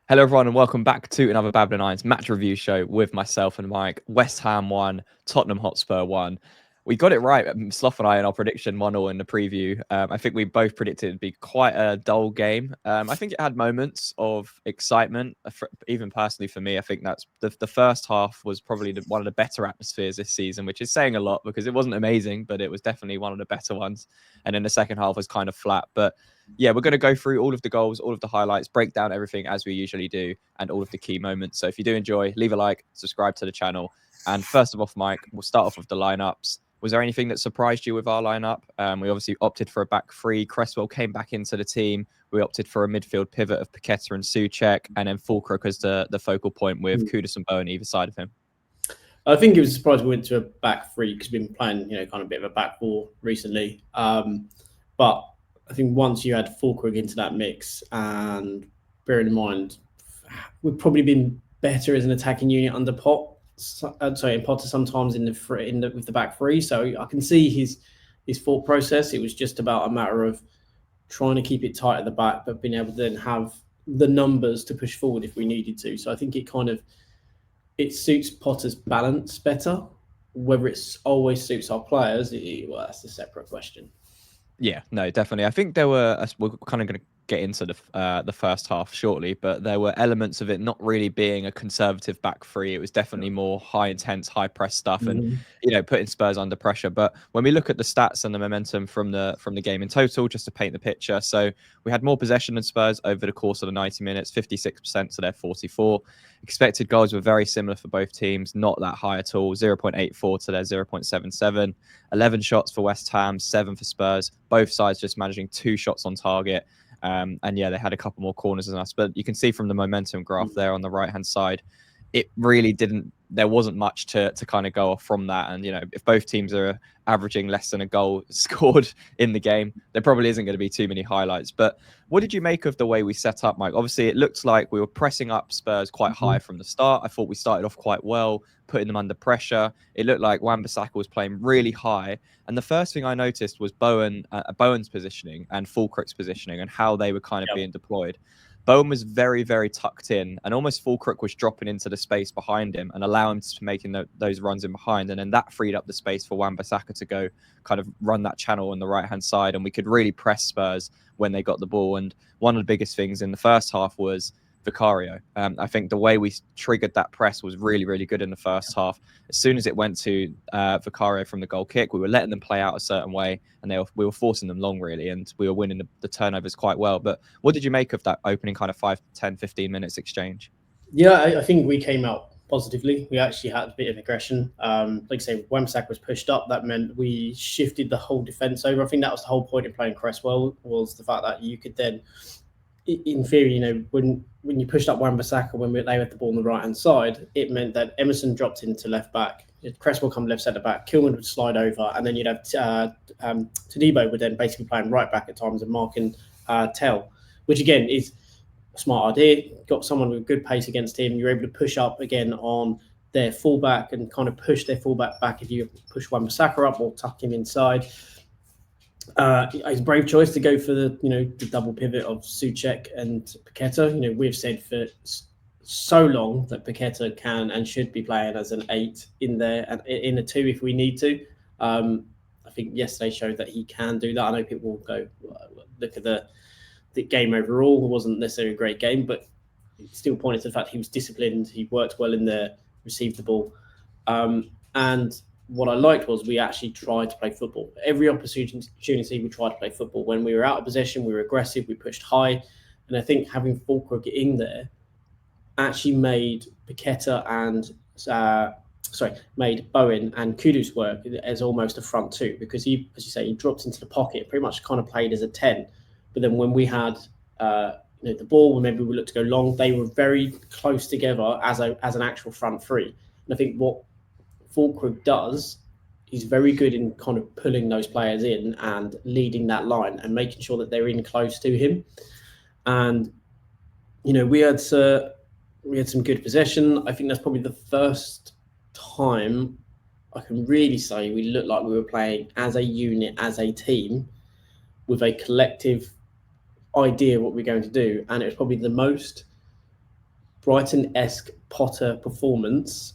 Hello, everyone, and welcome back to another Babbling Irons match review show with myself and Mike. West Ham 1, Tottenham Hotspur 1. We got it right, Sloth and I, in our prediction 1-1 in the preview. I think we both predicted it'd be quite a dull game. I think it had moments of excitement, even personally for me. I think that's the first half was probably one of the better atmospheres this season, which is saying a lot because it wasn't amazing, but it was definitely one of the better ones. And then the second half was kind of flat. But yeah, we're going to go through all of the goals, all of the highlights, break down everything as we usually do, and all of the key moments. So if you do enjoy, leave a like, subscribe to the channel. And first of all, Mike, we'll start off with the lineups. Was there anything that surprised you with our lineup? We obviously opted for a back three. Cresswell came back into the team. We opted for a midfield pivot of Paquetá and Souček, and then Fulkrug as the focal point with Kudus and Bowen either side of him. I think it was a surprise we went to a back three because we've been playing, kind of a bit of a back four recently. But I think once you add Fulkrug into that mix, and bearing in mind, we've probably been better as an attacking unit under Potter sometimes with the back three. So I can see his thought process. It was just about a matter of trying to keep it tight at the back, but being able to then have the numbers to push forward if we needed to. So I think it suits Potter's balance better. Whether it always suits our players, that's a separate question. Yeah, no, definitely. I think we're kind of going to get into the first half shortly, but there were elements of it not really being a conservative back three. It was definitely more high intense, high press stuff, and putting Spurs under pressure. But when we look at the stats and the momentum from the game in total, just to paint the picture, so we had more possession than Spurs over the course of the 90 minutes, 56% to their 44. Expected goals were very similar for both teams, not that high at all, 0.84 to their 0.77. 11 shots for West Ham, 7 for Spurs. Both sides just managing 2 shots on target. And yeah, they had a couple more corners than us. But you can see from the momentum graph there on the right-hand side, it really there wasn't much to kind of go off from that. And, if both teams are averaging less than a goal scored in the game, there probably isn't going to be too many highlights. But what did you make of the way we set up, Mike? Obviously, it looked like we were pressing up Spurs quite high from the start. I thought we started off quite well, putting them under pressure. It looked like Wan-Bissaka was playing really high. And the first thing I noticed was Bowen's positioning and Fulkrug's positioning and how they were kind of being deployed. Bowen was very, very tucked in, and almost Fulkrug was dropping into the space behind him and allowing him to making those runs in behind. And then that freed up the space for Wan-Bissaka to go kind of run that channel on the right-hand side. And we could really press Spurs when they got the ball. And one of the biggest things in the first half was Vicario. I think the way we triggered that press was really, really good in the first half. As soon as it went to Vicario from the goal kick, we were letting them play out a certain way, and we were forcing them long, really, and we were winning the turnovers quite well. But what did you make of that opening kind of 5, 10, 15 minutes exchange? Yeah, I think we came out positively. We actually had a bit of aggression. Like I say, Wan-Bissaka was pushed up. That meant we shifted the whole defence over. I think that was the whole point of playing Cresswell, was the fact that you could then, in theory, when you pushed up Wan-Bissaka when they had the ball on the right-hand side, it meant that Emerson dropped into left back, Cresswell come left centre back, Kilman would slide over, and then you'd have Todibo would then basically playing right back at times and marking Tell, which again is a smart idea. Got someone with good pace against him. You're able to push up again on their fullback and kind of push their fullback back if you push Wan-Bissaka up or tuck him inside. It's a brave choice to go for the double pivot of Souček and Paquetá. We've said for so long that Paquetá can and should be playing as an 8 in there and in a 2 if we need to. I think yesterday showed that he can do that. I know people will go look at the game overall. It wasn't necessarily a great game, but still pointed to the fact he was disciplined. He worked well in there, received the ball, and what I liked was we actually tried to play football. Every opportunity we tried to play football. When we were out of possession, we were aggressive, we pushed high. And I think having Fulkrug in there actually made Paquetá made Bowen and Kudus work as almost a front 2, because he, as you say, he dropped into the pocket, pretty much kind of played as a 10. But then when we had the ball, when maybe we looked to go long, they were very close together as an actual front 3. And I think what Fulkrug does, he's very good in kind of pulling those players in and leading that line and making sure that they're in close to him. And we had some good possession. I think that's probably the first time I can really say we looked like we were playing as a unit, as a team, with a collective idea of what we're going to do. And it was probably the most Brighton-esque Potter performance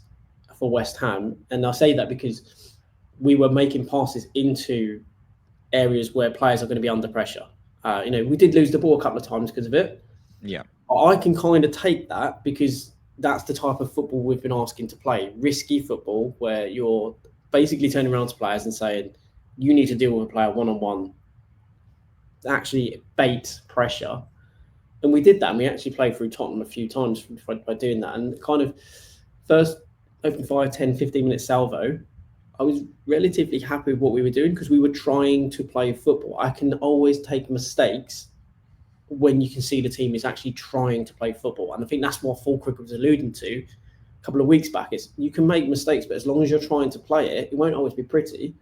for West Ham. And I say that because we were making passes into areas where players are going to be under pressure. We did lose the ball a couple of times because of it. Yeah. I can kind of take that because that's the type of football we've been asking to play. Risky football where you're basically turning around to players and saying, you need to deal with a player one-on-one, actually bait pressure. And we did that, and we actually played through Tottenham a few times by doing that. And kind of first open 5, 10, 15-minute salvo, I was relatively happy with what we were doing because we were trying to play football. I can always take mistakes when you can see the team is actually trying to play football. And I think that's what Fulkrug was alluding to a couple of weeks back, is you can make mistakes, but as long as you're trying to play it, it won't always be pretty,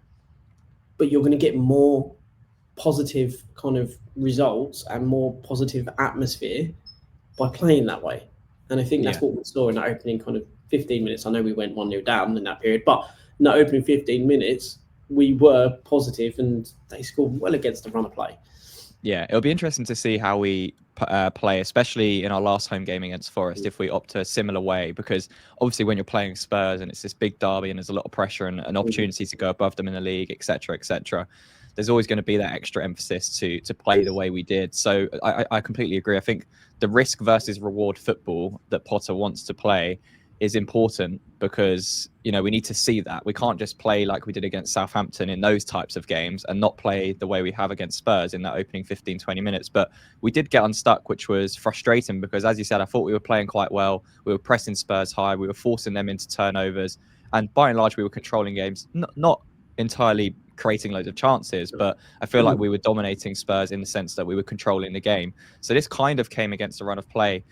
but you're going to get more positive kind of results and more positive atmosphere by playing that way. And I think that's what we saw in that opening kind of 15 minutes. I know we went 1-0 down in that period, but in that opening 15 minutes, we were positive and they scored well against the run of play. Yeah, it'll be interesting to see how we play, especially in our last home game against Forest, if we opt to a similar way, because obviously when you're playing Spurs and it's this big derby and there's a lot of pressure and an opportunity to go above them in the league, etc., there's always going to be that extra emphasis to play the way we did. So I completely agree. I think the risk versus reward football that Potter wants to play is important because, we need to see that. We can't just play like we did against Southampton in those types of games and not play the way we have against Spurs in that opening 15, 20 minutes. But we did get unstuck, which was frustrating because, as you said, I thought we were playing quite well. We were pressing Spurs high. We were forcing them into turnovers. And by and large, we were controlling games, not entirely creating loads of chances, but I feel like we were dominating Spurs in the sense that we were controlling the game. So this kind of came against the run of play,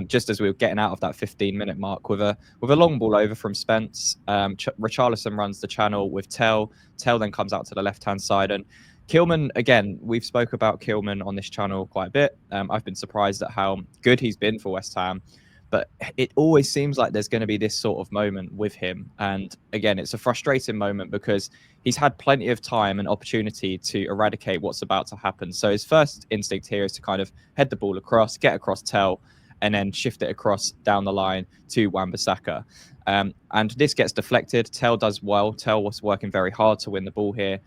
just as we were getting out of that 15-minute mark with a long ball over from Spence. Richarlison runs the channel with Tell. Tell then comes out to the left-hand side, and Kilman, again, we've spoke about Kilman on this channel quite a bit. I've been surprised at how good he's been for West Ham. But it always seems like there's going to be this sort of moment with him. And again, it's a frustrating moment because he's had plenty of time and opportunity to eradicate what's about to happen. So his first instinct here is to kind of head the ball across, get across Tell, and then shift it across down the line to Wan-Bissaka. And this gets deflected. Tell does well. Tell was working very hard to win the ball here.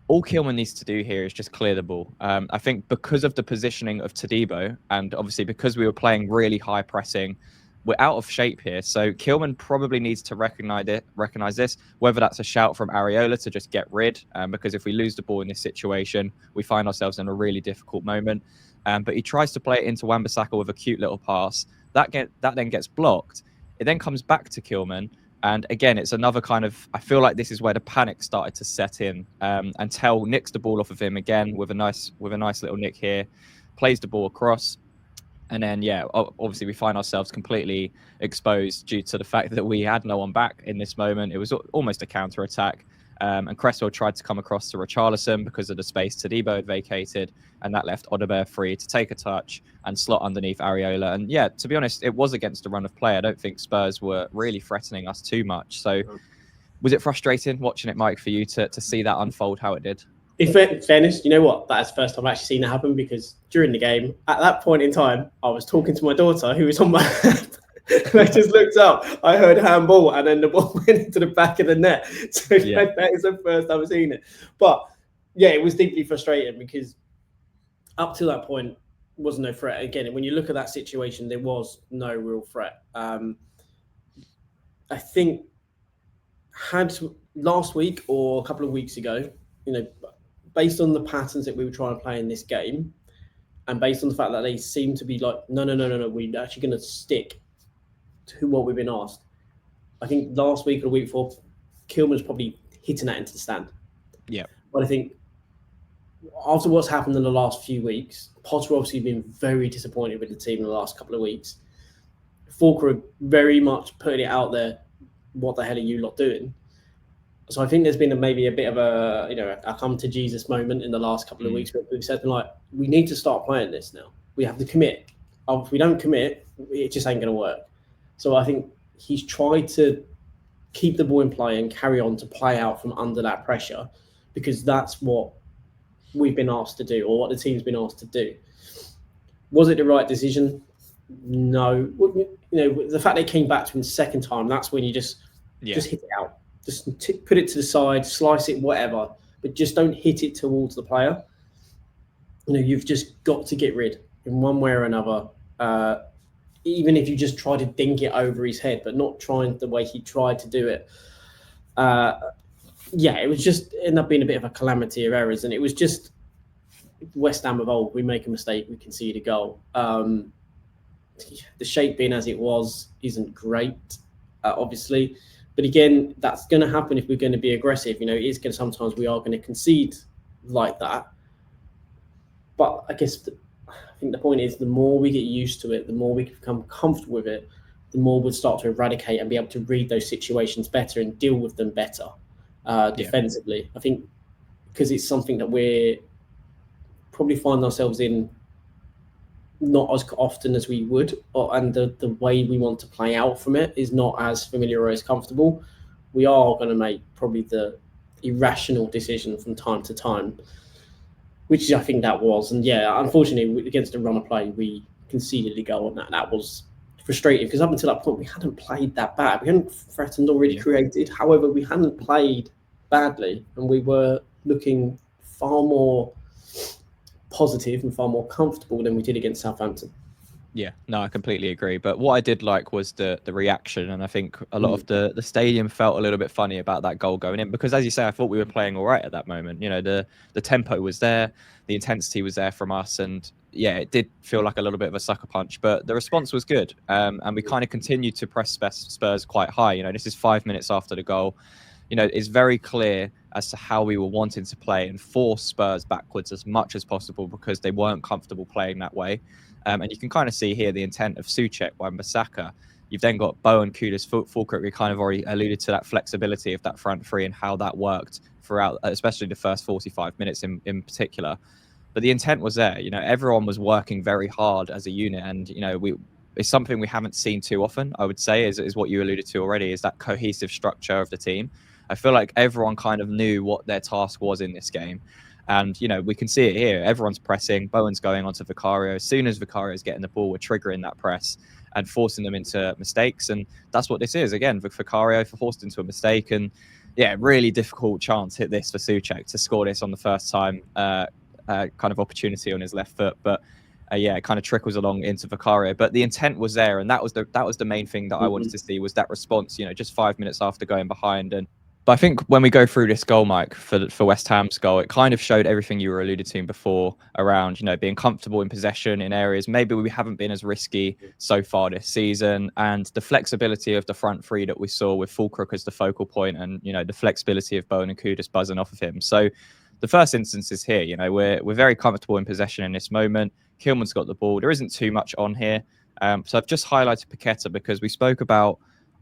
All Kilman needs to do here is just clear the ball. I think because of the positioning of Todibo, and obviously because we were playing really high pressing, we're out of shape here. So Kilman probably needs to recognize this, whether that's a shout from Areola to just get rid, because if we lose the ball in this situation, we find ourselves in a really difficult moment. But he tries to play it into Wan-Bissaka with a cute little pass. That then gets blocked. It then comes back to Kilman. And again, it's another kind of, I feel like this is where the panic started to set in. And Tell nicks the ball off of him again with a nice little nick here, plays the ball across. And then, obviously we find ourselves completely exposed due to the fact that we had no one back in this moment. It was almost a counter attack. And Cresswell tried to come across to Richarlison because of the space Todibo had vacated, and that left Odobert free to take a touch and slot underneath Areola. And to be honest, it was against the run of play. I don't think Spurs were really threatening us too much. So was it frustrating watching it, Mike, for you to see that unfold how it did? In fairness, you know what? That's the first time I've actually seen it happen because during the game, at that point in time, I was talking to my daughter who was on my lap. And I just looked up, I heard handball, and then the ball went into the back of the net. So that is the first time I've seen it. But it was deeply frustrating because up to that point, was no threat. Again, when you look at that situation, there was no real threat. I think had last week or a couple of weeks ago, based on the patterns that we were trying to play in this game, and based on the fact that they seem to be like, no, we're actually going to stick to what we've been asked. I think last week or the week before, Kilman's probably hitting that into the stand. Yeah. But I think after what's happened in the last few weeks, Potter obviously been very disappointed with the team in the last couple of weeks. Fulkrug very much putting it out there, what the hell are you lot doing? So I think there's been maybe a bit of a come to Jesus moment in the last couple of weeks where we've said, we need to start playing this now. We have to commit. If we don't commit, it just ain't going to work. So I think he's tried to keep the ball in play and carry on to play out from under that pressure because that's what we've been asked to do or what the team's been asked to do. Was it the right decision? No, the fact they came back to him the second time, that's when you just hit it out. Just put it to the side, slice it, whatever, but just don't hit it towards the player. You've just got to get rid in one way or another. Even if you just try to dink it over his head, but not trying the way he tried to do it. It was just ended up being a bit of a calamity of errors, and it was just West Ham of old. We make a mistake, we concede a goal. The shape being as it was isn't great, obviously. But again, that's going to happen if we're going to be aggressive. It is going to, sometimes we are going to concede like that. But I guess I think the point is, the more we get used to it, the more we become comfortable with it, the more we'll start to eradicate and be able to read those situations better and deal with them better defensively. I think because it's something that we're probably find ourselves in not as often as we would, and the way we want to play out from it is not as familiar or as comfortable. We are going to make probably the irrational decision from time to time, which I think that was. And unfortunately, against the run of play, we conceded a goal, and that was frustrating because up until that point, we hadn't played that bad. We hadn't threatened or really created. However, we hadn't played badly, and we were looking far more positive and far more comfortable than we did against Southampton. Yeah, no, I completely agree. But what I did like was the reaction, and I think a lot of the stadium felt a little bit funny about that goal going in because, as you say, I thought we were playing all right at that moment. The tempo was there, the intensity was there from us, and it did feel like a little bit of a sucker punch. But the response was good, and we kind of continued to press Spurs quite high. This is 5 minutes after the goal. It's very clear as to how we were wanting to play and force Spurs backwards as much as possible because they weren't comfortable playing that way. And you can kind of see here the intent of Souček, Wan-Bissaka. You've then got Bowen, Kudus, Fulkrug. We kind of already alluded to that flexibility of that front three and how that worked throughout, especially the first 45 minutes in particular. But the intent was there. Everyone was working very hard as a unit, and it's something we haven't seen too often. I would say is what you alluded to already, is that cohesive structure of the team. I feel like everyone kind of knew what their task was in this game. And, we can see it here. Everyone's pressing. Bowen's going onto Vicario. As soon as Vicario's getting the ball, we're triggering that press and forcing them into mistakes. And that's what this is. Again, Vicario forced into a mistake. And, really difficult chance hit this for Souček to score this on the first time kind of opportunity on his left foot. But, it kind of trickles along into Vicario. But the intent was there. And that was the main thing that I wanted to see, was that response, just 5 minutes after going behind. But I think when we go through this goal, Mike, for West Ham's goal, it kind of showed everything you were alluded to before around, being comfortable in possession in areas maybe we haven't been as risky so far this season, and the flexibility of the front three that we saw with Fulkrug as the focal point, and the flexibility of Bowen and Kudus buzzing off of him. So the first instance is here. We're very comfortable in possession in this moment. Kilman's got the ball. There isn't too much on here. So I've just highlighted Paquetá because we spoke about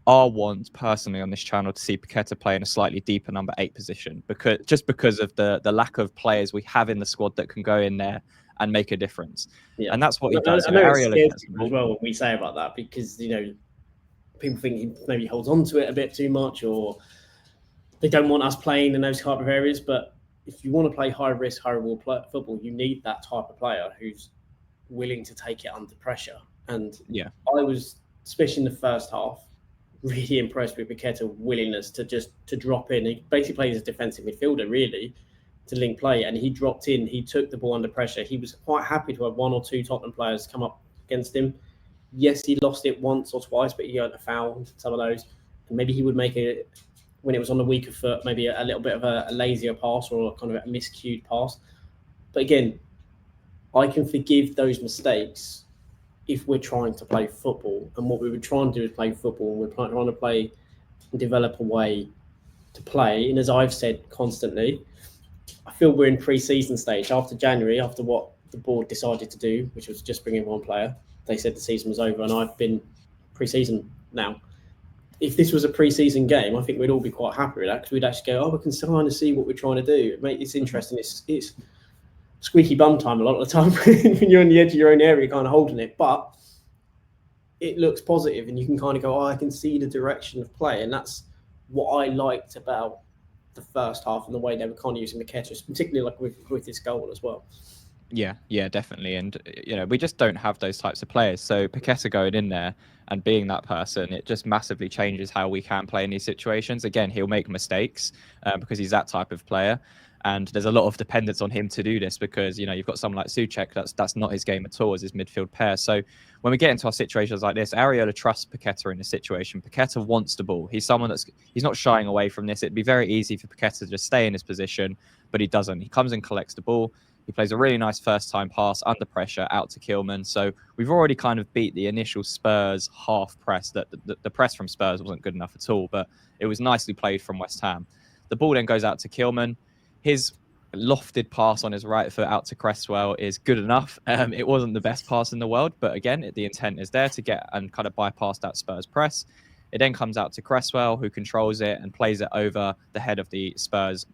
our want personally on this channel to see Paquetá play in a slightly deeper number 8 position, because of the lack of players we have in the squad that can go in there and make a difference. And that's what he does. I know it scares people as well when we say about that, because people think he maybe holds on to it a bit too much, or they don't want us playing in those type of areas. But if you want to play high risk, high reward football, you need that type of player who's willing to take it under pressure. And I was, especially in the first half, really impressed with Paquetá's willingness to drop in. He basically plays as a defensive midfielder, really, to link play, and he dropped in. He took the ball under pressure. He was quite happy to have one or two Tottenham players come up against him. Yes, he lost it once or twice, but he earned a foul, some of those. And maybe he would make it, when it was on the weaker foot, maybe a little bit of a lazier pass or kind of a miscued pass. But again, I can forgive those mistakes if we're trying to play football. And what we would try and do is play football, and we're trying to play and develop a way to play. And as I've said constantly, I feel we're in pre-season stage. After January, after what the board decided to do, which was just bring in one player, they said the season was over, and I've been pre-season now. If this was a pre-season game, I think we'd all be quite happy with that, because we'd actually go, we can kind of see what we're trying to do. It's interesting. It's squeaky bum time a lot of the time when you're on the edge of your own area, kind of holding it, but it looks positive, and you can kind of go, I can see the direction of play. And that's what I liked about the first half and the way they were kind of using Paquetá, particularly like with this goal as well. Yeah, definitely. And, we just don't have those types of players. So Paquetá going in there and being that person, it just massively changes how we can play in these situations. Again, he'll make mistakes because he's that type of player. And there's a lot of dependence on him to do this because, you've got someone like Souček, that's not his game at all as his midfield pair. So when we get into our situations like this, Areola trusts Paquetá in this situation. Paquetá wants the ball. He's not shying away from this. It'd be very easy for Paquetá to just stay in his position, but he doesn't. He comes and collects the ball. He plays a really nice first-time pass under pressure out to Kilman. So we've already kind of beat the initial Spurs half press. That the press from Spurs wasn't good enough at all, but it was nicely played from West Ham. The ball then goes out to Kilman. His lofted pass on his right foot out to Cresswell is good enough. It wasn't the best pass in the world, but again, the intent is there to get and kind of bypass that Spurs press. It then comes out to Cresswell, who controls it and plays it over the head of the Spurs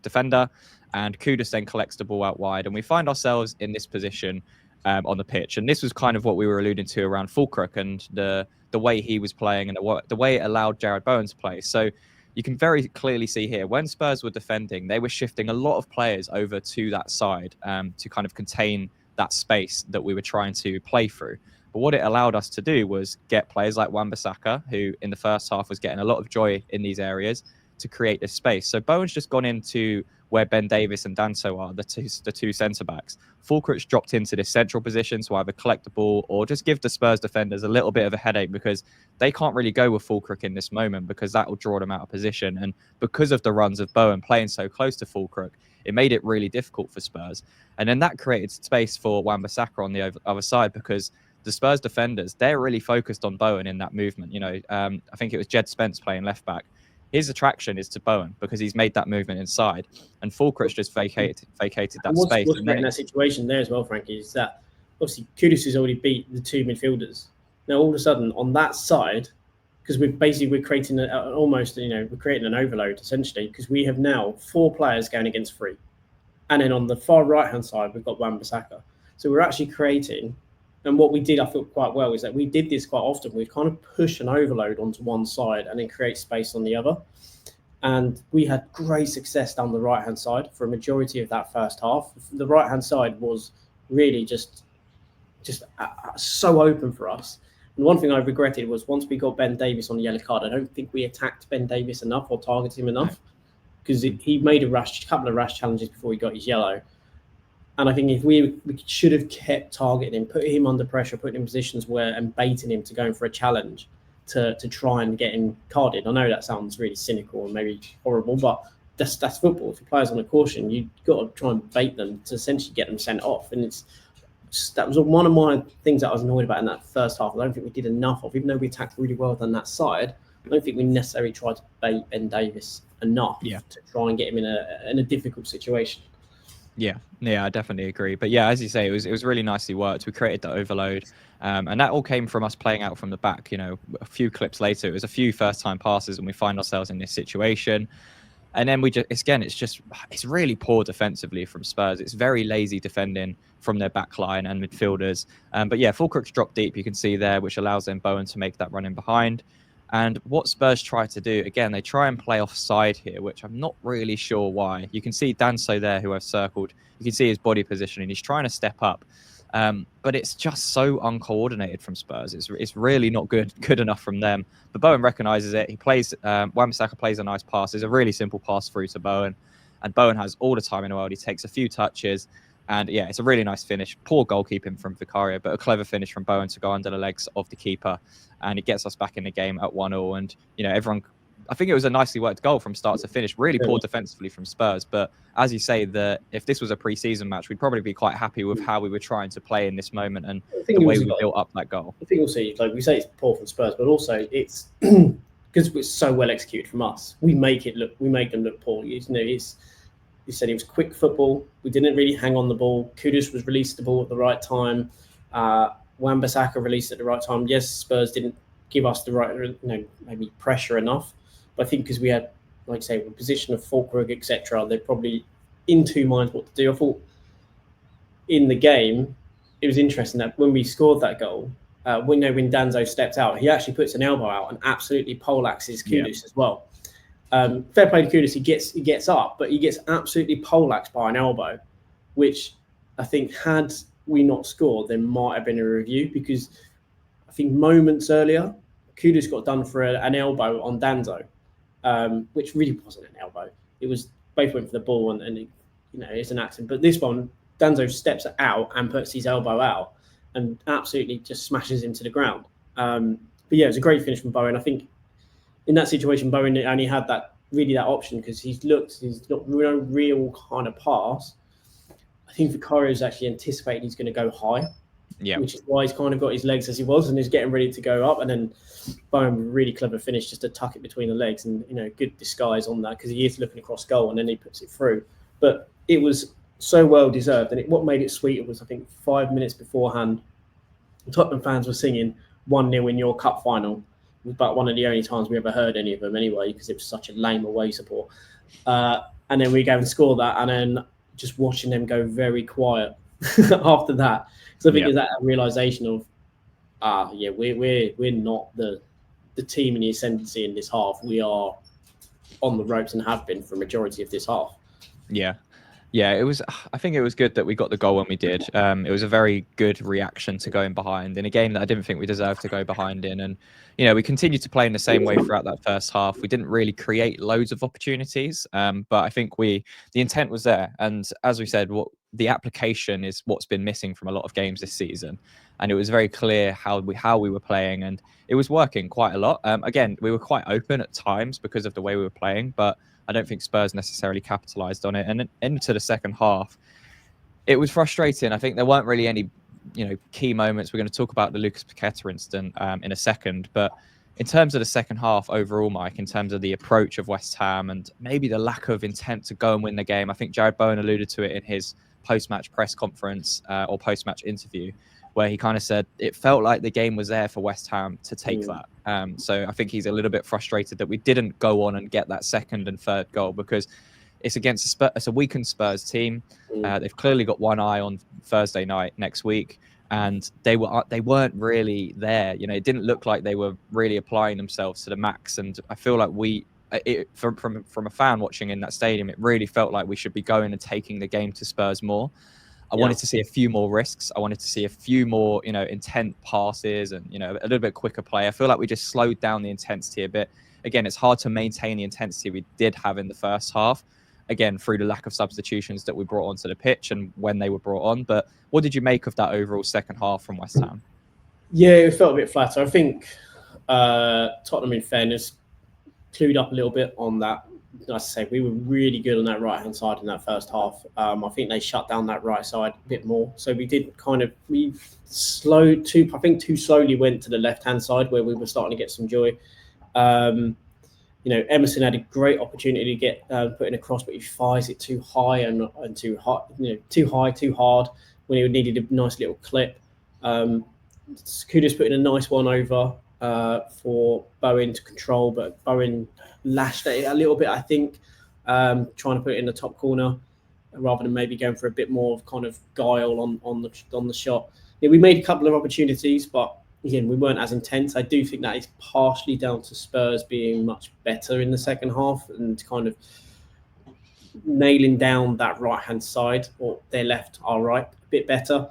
defender. And Kudus then collects the ball out wide. And we find ourselves in this position on the pitch. And this was kind of what we were alluding to around Fulkrug and the way he was playing and the way it allowed Jared Bowen to play. So you can very clearly see here, when Spurs were defending, they were shifting a lot of players over to that side to kind of contain that space that we were trying to play through. But what it allowed us to do was get players like Wan-Bissaka, who in the first half was getting a lot of joy in these areas, to create this space. So Bowen's just gone into where Ben Davies and Danso are, the two centre-backs. Fulkrug's dropped into this central position to either collect the ball or just give the Spurs defenders a little bit of a headache because they can't really go with Fulkrug in this moment because that will draw them out of position. And because of the runs of Bowen playing so close to Fulkrug, it made it really difficult for Spurs. And then that created space for Wan-Bissaka on the other side because the Spurs defenders, they're really focused on Bowen in that movement. I think it was Jed Spence playing left back. His attraction is to Bowen because he's made that movement inside, and Fulkrug's just vacated that space. What's great in that situation there as well, Frankie, is that obviously Kudus has already beat the two midfielders. Now all of a sudden on that side, because we're creating we're creating an overload essentially because we have now 4 players going against 3, and then on the far right hand side we've got Wan-Bissaka. So we're actually creating. And what we did, I thought quite well, is that we did this quite often. We'd kind of push an overload onto one side and then create space on the other. And we had great success down the right-hand side for a majority of that first half. The right-hand side was really just so open for us. And one thing I regretted was once we got Ben Davies on the yellow card, I don't think we attacked Ben Davies enough or targeted him enough because he made a couple of rash challenges before he got his yellow. And I think if we should have kept targeting him, putting him under pressure, putting him in positions and baiting him to going for a challenge to try and get him carded. I know that sounds really cynical and maybe horrible, but that's football. If your player's on a caution, you've got to try and bait them to essentially get them sent off. And that was one of my things that I was annoyed about in that first half. I don't think we did enough of, even though we attacked really well on that side. I don't think we necessarily tried to bait Ben Davies enough to try and get him in a difficult situation. Yeah, I definitely agree. But yeah, as you say, it was really nicely worked. We created the overload, and that all came from us playing out from the back. A few clips later, it was a few first-time passes, and we find ourselves in this situation. And then it's really poor defensively from Spurs. It's very lazy defending from their back line and midfielders. But yeah, Fulkrug's dropped deep, you can see there, which allows then Bowen to make that run in behind. And what Spurs try to do, again, they try and play offside here, which I'm not really sure why. You can see Danso there, who I've circled. You can see his body positioning. He's trying to step up. But it's just so uncoordinated from Spurs. It's really not good enough from them. But Bowen recognises it. He plays, Wan-Bissaka plays a nice pass. It's a really simple pass through to Bowen. And Bowen has all the time in the world. He takes a few touches. And yeah, it's a really nice finish. Poor goalkeeping from Vicario, but a clever finish from Bowen to go under the legs of the keeper. And it gets us back in the game at 1-1. And, everyone, I think it was a nicely worked goal from start to finish. Really poor defensively from Spurs. But as you say, if this was a pre-season match, we'd probably be quite happy with how we were trying to play in this moment and the way we built up that goal. I think also, like we say, it's poor from Spurs, but also it's because it's so well executed from us. We make them look poor. You said it was quick football. We didn't really hang on the ball. Kudus was released the ball at the right time. Wan-Bissaka released at the right time. Yes, Spurs didn't give us the right, maybe pressure enough. But I think because we had, like I say, a position of Fulkrug, etc., they're probably in 2 minds what to do. I thought in the game, it was interesting that when we scored that goal, when Danso stepped out, he actually puts an elbow out and absolutely poleaxes Kudus as well. Fair play to Kudus, he gets up, but he gets absolutely poleaxed by an elbow, which I think had we not scored, there might have been a review, because I think moments earlier, Kudus got done for an elbow on Danzo, which really wasn't an elbow. It was both went for the ball, and it, it's an accident. But this one, Danzo steps out and puts his elbow out and absolutely just smashes him to the ground. But yeah, it was a great finish from Bowen. I think in that situation, Bowen only had that option because he's not no real kind of pass. I think Vicario's actually anticipated he's going to go high, which is why he's kind of got his legs as he was and is getting ready to go up. And then Bowen, really clever finish just to tuck it between the legs, and good disguise on that because he is looking across goal and then he puts it through. But it was so well deserved, and what made it sweeter was I think 5 minutes beforehand, Tottenham fans were singing 1-0 in your cup final. It was about one of the only times we ever heard any of them anyway, because it was such a lame away support. And then we go and score that, and then just watching them go very quiet after that. So I think it's that realization of, we're not the team in the ascendancy in this half. We are on the ropes and have been for a majority of this half. Yeah, it was. I think it was good that we got the goal when we did. It was a very good reaction to going behind in a game that I didn't think we deserved to go behind in, and we continued to play in the same way throughout that first half. We didn't really create loads of opportunities, but I think the intent was there, and as we said, the application is what's been missing from a lot of games this season, and it was very clear how we were playing, and it was working quite a lot. Again, we were quite open at times because of the way we were playing, but I don't think Spurs necessarily capitalised on it. And into the second half, it was frustrating. I think there weren't really any, key moments. We're going to talk about the Lucas Paquetá incident in a second. But in terms of the second half overall, Mike, in terms of the approach of West Ham and maybe the lack of intent to go and win the game, I think Jared Bowen alluded to it in his post-match press conference or post-match interview, where he kind of said it felt like the game was there for West Ham to take that. So I think he's a little bit frustrated that we didn't go on and get that second and third goal, because it's against it's a weakened Spurs team. They've clearly got one eye on Thursday night next week, and they weren't really there. It didn't look like they were really applying themselves to the max. And I feel like from a fan watching in that stadium, it really felt like we should be going and taking the game to Spurs more. I wanted to see a few more risks. I wanted to see a few more, intent passes and, a little bit quicker play. I feel like we just slowed down the intensity a bit. Again, it's hard to maintain the intensity we did have in the first half, again, through the lack of substitutions that we brought onto the pitch and when they were brought on. But what did you make of that overall second half from West Ham? Yeah, it felt a bit flatter. I think Tottenham, in fairness, clued up a little bit on that. Like I say, we were really good on that right-hand side in that first half. I think they shut down that right side a bit more. So we did too slowly went to the left-hand side where we were starting to get some joy. Emerson had a great opportunity to get put in a cross, but he fires it too high and too hard, too hard when he needed a nice little clip. Kudus put in a nice one over for Bowen to control, but Bowen lashed at it a little bit, I think, trying to put it in the top corner rather than maybe going for a bit more of kind of guile on the shot. Yeah, we made a couple of opportunities, but again, we weren't as intense. I do think that is partially down to Spurs being much better in the second half and kind of nailing down that right-hand side, or their left, our right, a bit better.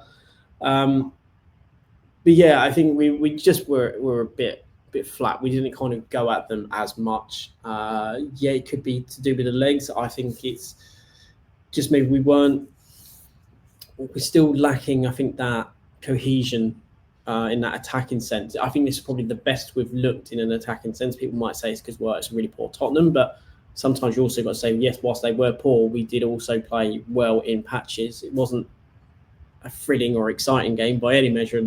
But yeah, I think we just were a bit flat. We didn't kind of go at them as much. It could be to do with the legs. I think it's just maybe we're still lacking, I think, that cohesion in that attacking sense. I think this is probably the best we've looked in an attacking sense. People might say it's because, it's a really poor Tottenham, but sometimes you also got to say, yes, whilst they were poor, we did also play well in patches. It wasn't a thrilling or exciting game by any measure,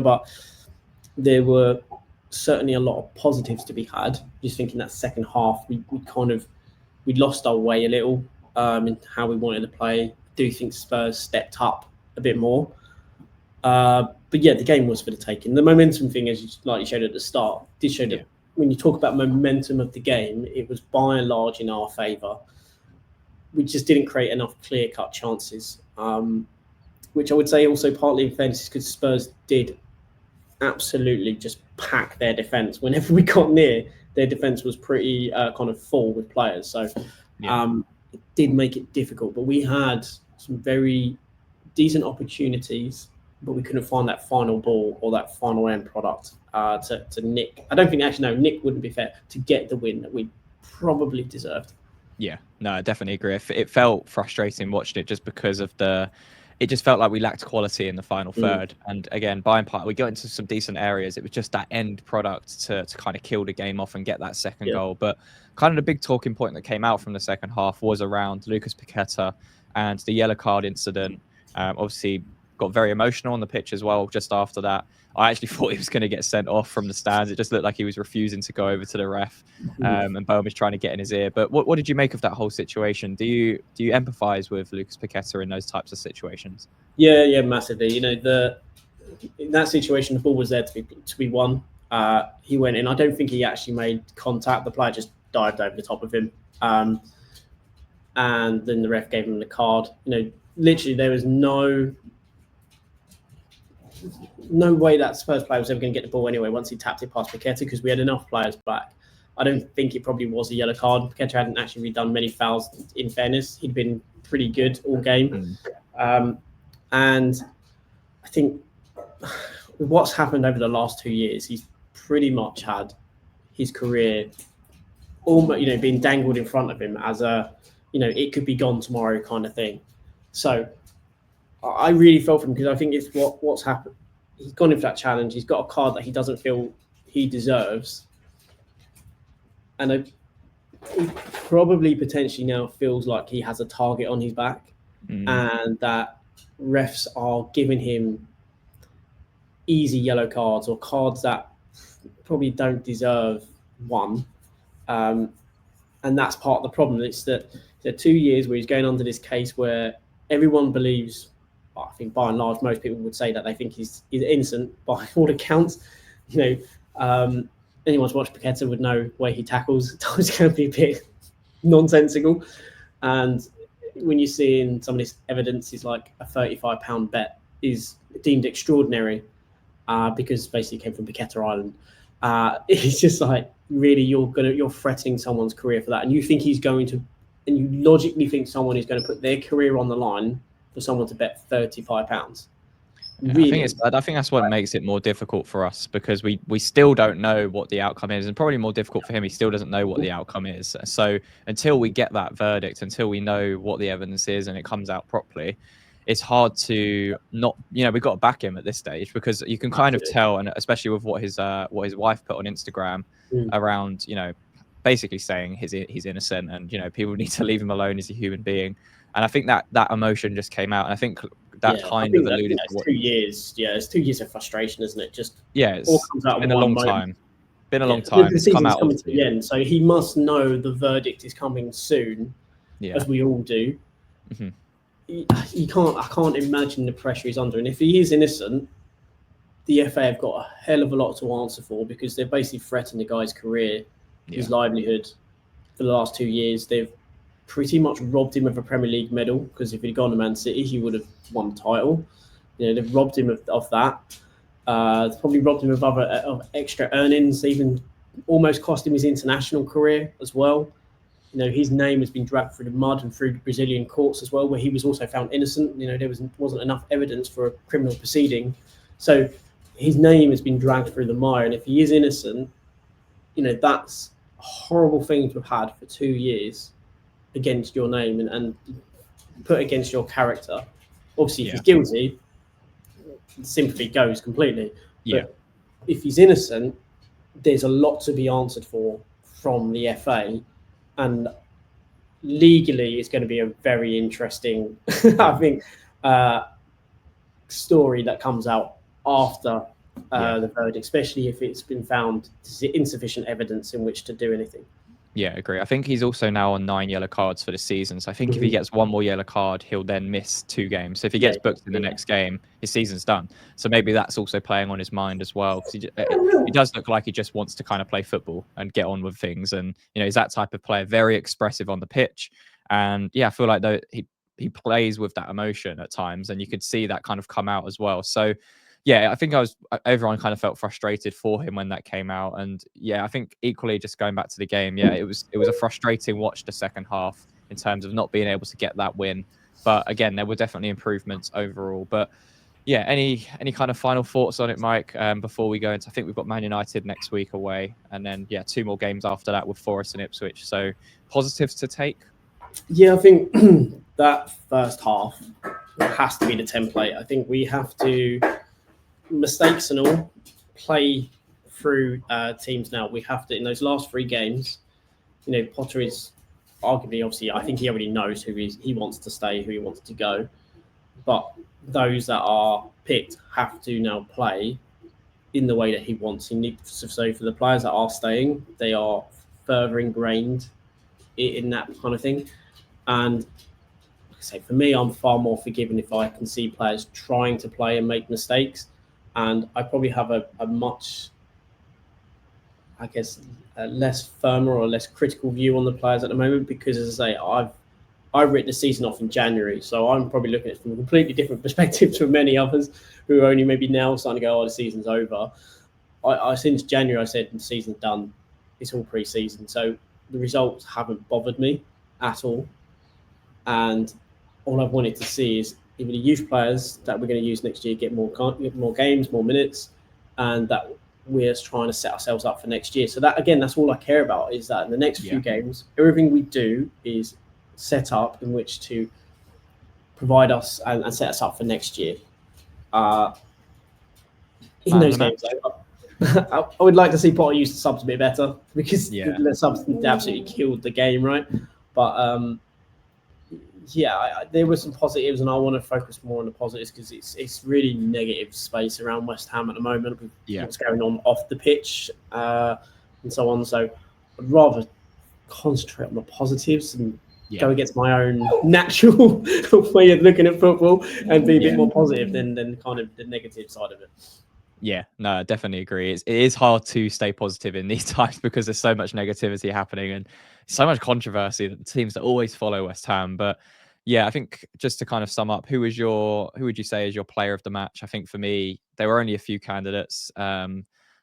but there were certainly a lot of positives to be had. Just thinking that second half, we lost our way a little in how we wanted to play. I do think Spurs stepped up a bit more. But yeah, the game was for the taking. The momentum thing, as you showed at the start, did show that when you talk about momentum of the game, it was by and large in our favour. We just didn't create enough clear-cut chances, which I would say also partly in fairness is because Spurs did absolutely just pack their defence. Whenever we got near, their defence was pretty kind of full with players. So it did make it difficult. But we had some very decent opportunities, but we couldn't find that final ball or that final end product to nick. I don't think actually, no, Nick wouldn't be fair, to get the win that we probably deserved. Yeah, no, I definitely agree. It felt frustrating watching it just because of it just felt like we lacked quality in the final third. And again, by and part, we got into some decent areas. It was just that end product to kind of kill the game off and get that second goal. But kind of the big talking point that came out from the second half was around Lucas Paquetá and the yellow card incident. Obviously, got very emotional on the pitch as well just after that. I actually thought he was going to get sent off from the stands. It just looked like he was refusing to go over to the ref, and Bowen was trying to get in his ear. But what did you make of that whole situation? Do you empathise with Lucas Paquetá in those types of situations? Yeah, massively. You know, in that situation, the ball was there to be won. He went in. I don't think he actually made contact. The player just dived over the top of him, and then the ref gave him the card. You know, literally, there was no way that Spurs player was ever going to get the ball anyway once he tapped it past Paquetá, because we had enough players back. I don't think it probably was a yellow card. Paquetá hadn't actually really done many fouls, in fairness. He'd been pretty good all game. And I think what's happened over the last 2 years, he's pretty much had his career almost, being dangled in front of him as a, it could be gone tomorrow kind of thing. So I really felt for him, because I think it's what's happened. He's gone in for that challenge. He's got a card that he doesn't feel he deserves. And he probably potentially now feels like he has a target on his back, and that refs are giving him easy yellow cards, or cards that probably don't deserve one. And that's part of the problem. It's that there are 2 years where he's going under this case where everyone believes, I think by and large, most people would say that they think he's innocent by all accounts. Anyone's watched Paquetá would know where he tackles. It's going to be a bit nonsensical. And when you see in some of this evidence, is like a £35 bet is deemed extraordinary because basically it came from Paquetá Island. It's just like, really, you're threatening someone's career for that, and you think he's going to, and you logically think someone is going to put their career on the line for someone to bet £35. Really? I think that's what makes it more difficult for us, because we still don't know what the outcome is, and probably more difficult for him. He still doesn't know what the outcome is. So until we get that verdict, until we know what the evidence is and it comes out properly, it's hard to not, we've got to back him at this stage, because you can kind of tell, and especially with what his wife put on Instagram around, basically saying he's innocent, and people need to leave him alone. He's a human being. And I think that emotion just came out, and I think that kind of alluded to what 2 years. Yeah, it's 2 years of frustration, isn't it? Just it's all comes out been a long moment. time. Been a long time. The season's coming to the end, so he must know the verdict is coming soon, as we all do. I can't imagine the pressure he's under, and if he is innocent, the FA have got a hell of a lot to answer for, because they've basically threatened the guy's career, his livelihood for the last 2 years. They've pretty much robbed him of a Premier League medal, because if he'd gone to Man City, he would have won the title. They've robbed him of that. They've probably robbed him of extra earnings, even almost cost him his international career as well. His name has been dragged through the mud and through the Brazilian courts as well, where he was also found innocent. There wasn't enough evidence for a criminal proceeding. So his name has been dragged through the mire. And if he is innocent, that's a horrible thing to have had for 2 years against your name and put against your character. Obviously, if he's guilty, sympathy goes completely. But if he's innocent, there's a lot to be answered for from the FA. And legally, it's going to be a very interesting, I think, story that comes out after the verdict, especially if it's been found insufficient evidence in which to do anything. Yeah, I agree. I think he's also now on 9 yellow cards for the season. So I think if he gets one more yellow card, he'll then miss 2 games. So if he gets booked in the next game, his season's done. So maybe that's also playing on his mind as well, because he does look like he just wants to kind of play football and get on with things. And, he's that type of player, very expressive on the pitch. And I feel like though he plays with that emotion at times, and you could see that kind of come out as well. So I think everyone kind of felt frustrated for him when that came out. And I think equally, just going back to the game, it was a frustrating watch the second half in terms of not being able to get that win. But again, there were definitely improvements overall. But yeah, any kind of final thoughts on it, Mike, before we go into, I think we've got Man United next week away, and then, yeah, 2 more games after that with Forest and Ipswich. So positives to take? Yeah, I think that first half has to be the template. I think we have to, mistakes and all, play through teams now. We have to, in those last 3 games, Potter is arguably, obviously, I think he already knows who he wants to stay, who he wants to go. But those that are picked have to now play in the way that he wants. So for the players that are staying, they are further ingrained in that kind of thing. And like I say, for me, I'm far more forgiving if I can see players trying to play and make mistakes. And I probably have a much, I guess, less firmer or less critical view on the players at the moment, because, as I say, I've written the season off in January, so I'm probably looking at it from a completely different perspective to many others who are only maybe now starting to go, the season's over. I since January, I said the season's done. It's all pre-season. So the results haven't bothered me at all. And all I've wanted to see is even the youth players that we're going to use next year get more games, more minutes, and that we're trying to set ourselves up for next year. So that, again, that's all I care about, is that in the next few games, everything we do is set up in which to provide us and set us up for next year. In those games, I would like to see Potter use the subs a bit better, because the subs absolutely killed the game, right? But there were some positives, and I want to focus more on the positives, because it's really negative space around West Ham at the moment with what's going on off the pitch and so on. So I'd rather concentrate on the positives and go against my own natural way of looking at football and be a bit more positive than kind of the negative side of it. Yeah, no, I definitely agree. It is hard to stay positive in these times, because there's so much negativity happening and so much controversy that seems to always follow West Ham. But yeah, I think just to kind of sum up, who would you say is your player of the match? I think for me, there were only a few candidates. I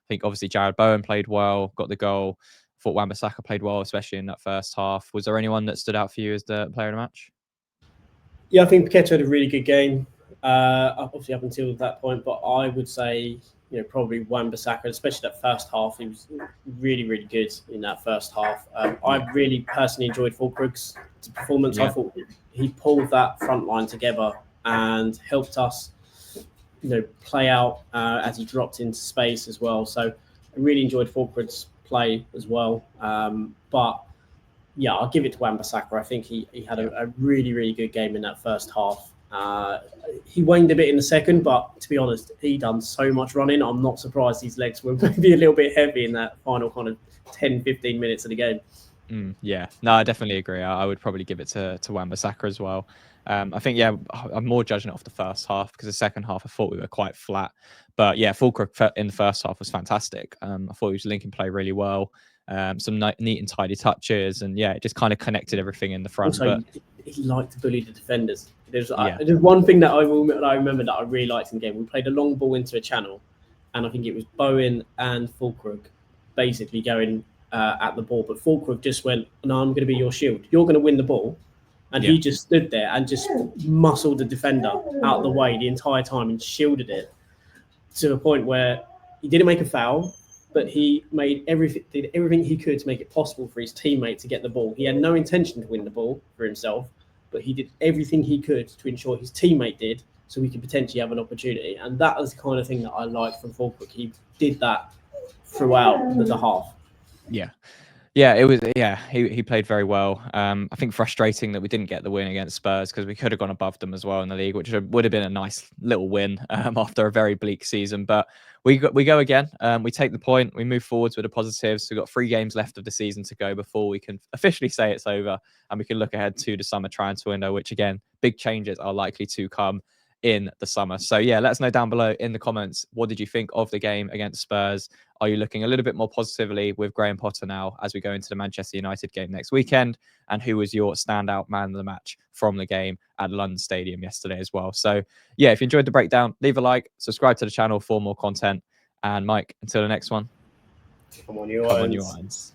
think obviously Jared Bowen played well, got the goal. I thought Wan-Bissaka played well, especially in that first half. Was there anyone that stood out for you as the player of the match? Yeah, I think Paquetá had a really good game, obviously up until that point. But I would say, probably Wan-Bissaka, especially that first half. He was really, really good in that first half. I really personally enjoyed Fulkrug's performance. I thought he pulled that front line together and helped us, play out as he dropped into space as well. So I really enjoyed Fulkrug's play as well. But yeah, I'll give it to Wan-Bissaka. I think he had a really, really good game in that first half. He waned a bit in the second, but to be honest, he done so much running. I'm not surprised his legs were maybe a little bit heavy in that final kind of 10, 15 minutes of the game. Yeah, no, I definitely agree. I would probably give it to Wan-Bissaka as well. I think, I'm more judging it off the first half, because the second half I thought we were quite flat. But yeah, Fulkrug in the first half was fantastic. I thought he was linking play really well. Some neat and tidy touches, and it just kind of connected everything in the front. Also, he liked to bully the defenders. There's one thing that I remember that I really liked in the game. We played a long ball into a channel, and I think it was Bowen and Fulkrug basically going at the ball, but Fulkrug just went, "No, I'm going to be your shield. You're going to win the ball." And he just stood there and just muscled the defender out of the way the entire time and shielded it, to a point where he didn't make a foul, but he did everything he could to make it possible for his teammate to get the ball. He had no intention to win the ball for himself, but he did everything he could to ensure his teammate did, so he could potentially have an opportunity. And that was the kind of thing that I liked from Fulkrug. He did that throughout the half. It was. He played very well. I think frustrating that we didn't get the win against Spurs, because we could have gone above them as well in the league, which would have been a nice little win after a very bleak season. But we go again. We take the point. We move forwards with the positives. We've got 3 games left of the season to go before we can officially say it's over, and we can look ahead to the summer transfer window, which again, big changes are likely to come in the summer. So let us know down below in the comments, what did you think of the game against Spurs? Are you looking a little bit more positively with Graham Potter now as we go into the Manchester United game next weekend? And who was your standout man of the match from the game at London Stadium yesterday as well? So if you enjoyed the breakdown, leave a like, subscribe to the channel for more content. And Mike, until the next one, Come on, you irons.